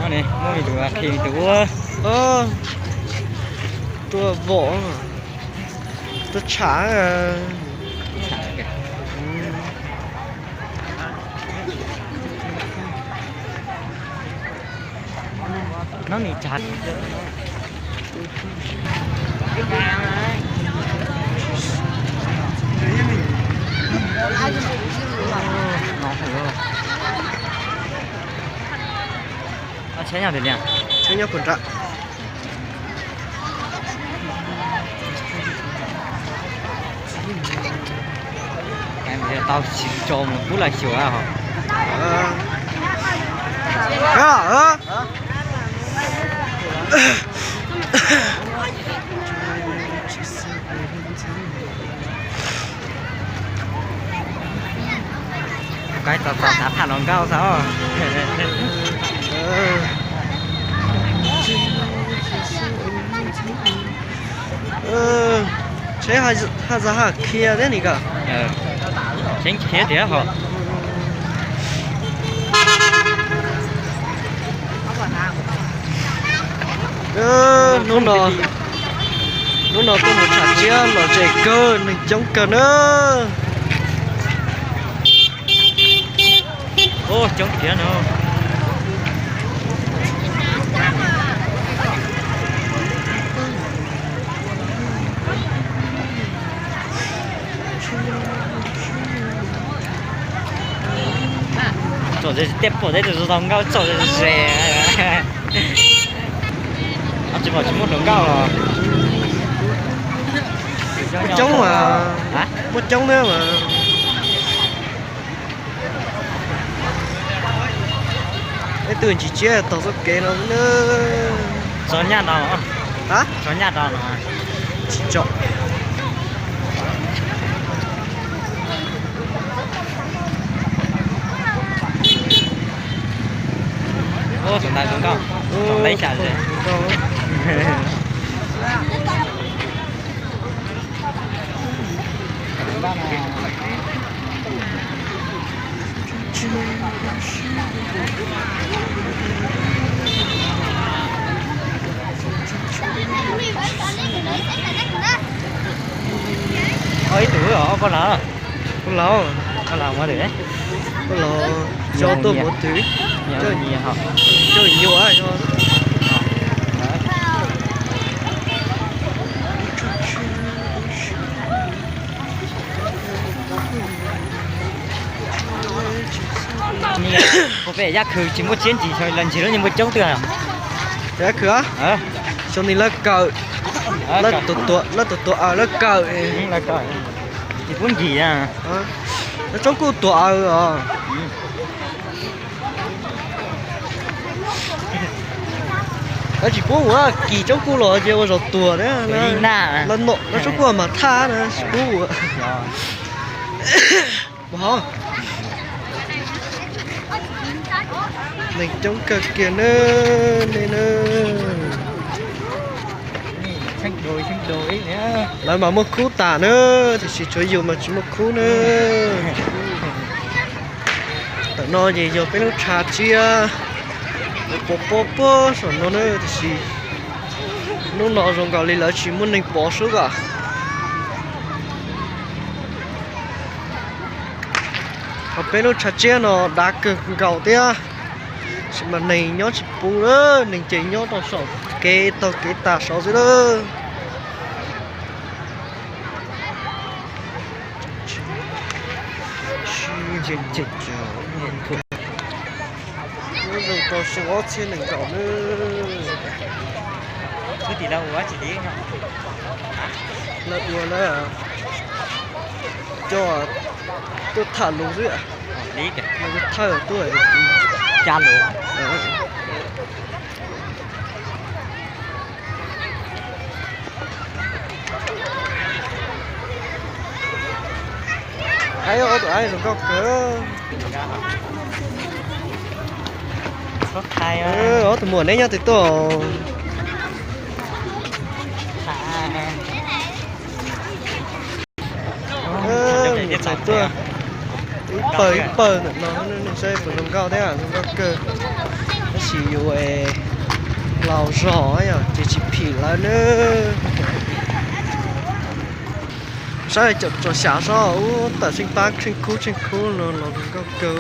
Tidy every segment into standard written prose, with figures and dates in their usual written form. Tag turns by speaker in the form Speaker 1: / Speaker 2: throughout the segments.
Speaker 1: này mua được thì tua
Speaker 2: tua vỏ tua chả à.
Speaker 1: nó bị chặt chế nhau được nhỉ?
Speaker 2: Chế nhau phần trạng.
Speaker 1: Em bây giờ tao chỉ cho một cú lại chiều à hả? Cái tao đã thả nó cao sao?
Speaker 2: Chế hai giờ hai kia đấy nhỉ cả?
Speaker 1: Chính thế đấy hả?
Speaker 2: Nó có một chả chia nó chạy cơ mình chống cơ nữa.
Speaker 1: Ô chống kia nữa.走这店铺这就是龙高走这是啊，只跑全部龙高了。
Speaker 2: Chống mà mất chống nữa mà cái tường chỉ chia tao số kế nó nữa
Speaker 1: số nhà đâu
Speaker 2: hả
Speaker 1: số nhà đâu mà
Speaker 2: chỉ chọn
Speaker 1: ô chúng ta cũng có lấy trả rồi ôi tuổi rồi con lỡ mà được đấy
Speaker 2: con lỡ cho tôi một thứ
Speaker 1: cho nhiều hả
Speaker 2: cho nhiều á cho
Speaker 1: có vẻ giá khử chỉ một chiến chỉ thôi lần chỉ nó như một chống tường
Speaker 2: giá cửa cho nên là cờ là tụt là cờ
Speaker 1: thì muốn gì à
Speaker 2: nó chống cô tụt rồi nó chỉ có một kỳ chống cô lò chứ rồi tụt đấy là nọ nó chống cô mà tha nữa cô bỏ mình chống cờ kia nữa đây nữa
Speaker 1: thanh đôi nữa
Speaker 2: lại mà một khu tả nữa thì chỉ chơi nhiều mà chỉ một khu nữa tại nó gì giờ cái nó trà chia bố rồi nó nữa thì chỉ nó nọ rồi gọi là chỉ muốn mình bỏ số cả ở bên nó trà chia nó đá cực gạo tia mà này nhớ chỉ bù đó mình chỉ nhớ tao sổ cái tà sổ dưới đó chỉ nó rồi tao sổ trên mình gạo nữa
Speaker 1: cứ thì đâu quá chỉ đi không
Speaker 2: lợn luôn đấy à cho tôi thả luôn dưới à
Speaker 1: lý kìa
Speaker 2: nó thở tôi
Speaker 1: cha luôn
Speaker 2: ai ở tụi ai rồi có cỡ
Speaker 1: có thay
Speaker 2: ở tụi muộn đấy nha tụi tôi một giải tôi ít bờ nó sẽ phải nâng cao thế à nó cơ chỉ về lào rõ ấy à chỉ phỉ lại nữa sao cho xả rõ tại sinh bác trên khu nó có cớ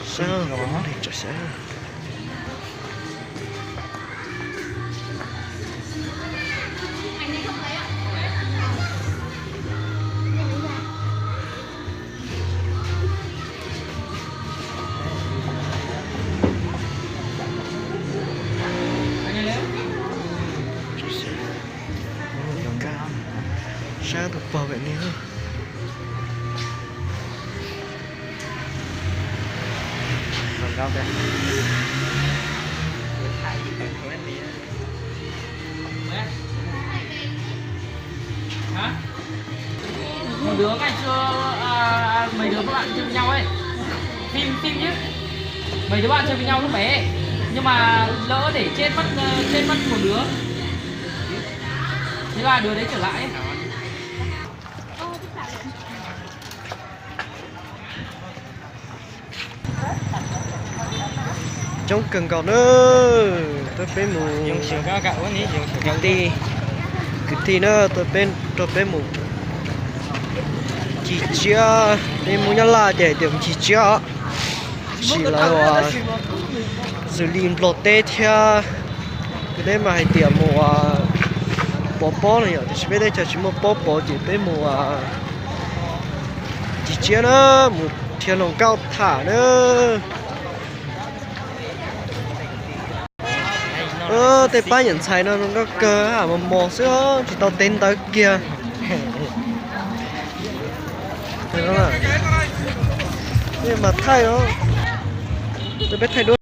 Speaker 2: sao thì cho sẽ sao được vào vậy nữa
Speaker 1: còn cao kìa
Speaker 3: hả? Một đứa ngày xưa mấy đứa các bạn chơi với nhau ấy, phim chứ, mấy đứa bạn chơi với nhau lúc bé nhưng mà lỡ để chết mất một đứa, thế là đứa đấy trở lại ấy.
Speaker 2: chống cần còn nữa tôi phải mù
Speaker 1: dùng chiều cao cạo quá nhỉ dùng chiều cao
Speaker 2: đi cứ thì nữa tôi phải mù chỉ chưa đi muốn nhớ là để điểm chỉ chưa chỉ là xử lý lột tê theo cái đấy mà hay điểm một bó này thì chỉ biết đây chỉ một bó chỉ biết chỉ chưa nữa một thiên long cao thả nữa thế ba nhận sai nó có cơ à mà mò xíu chỉ tao tên tới kia thế đó là nhưng mà thay đó tôi biết thay đổi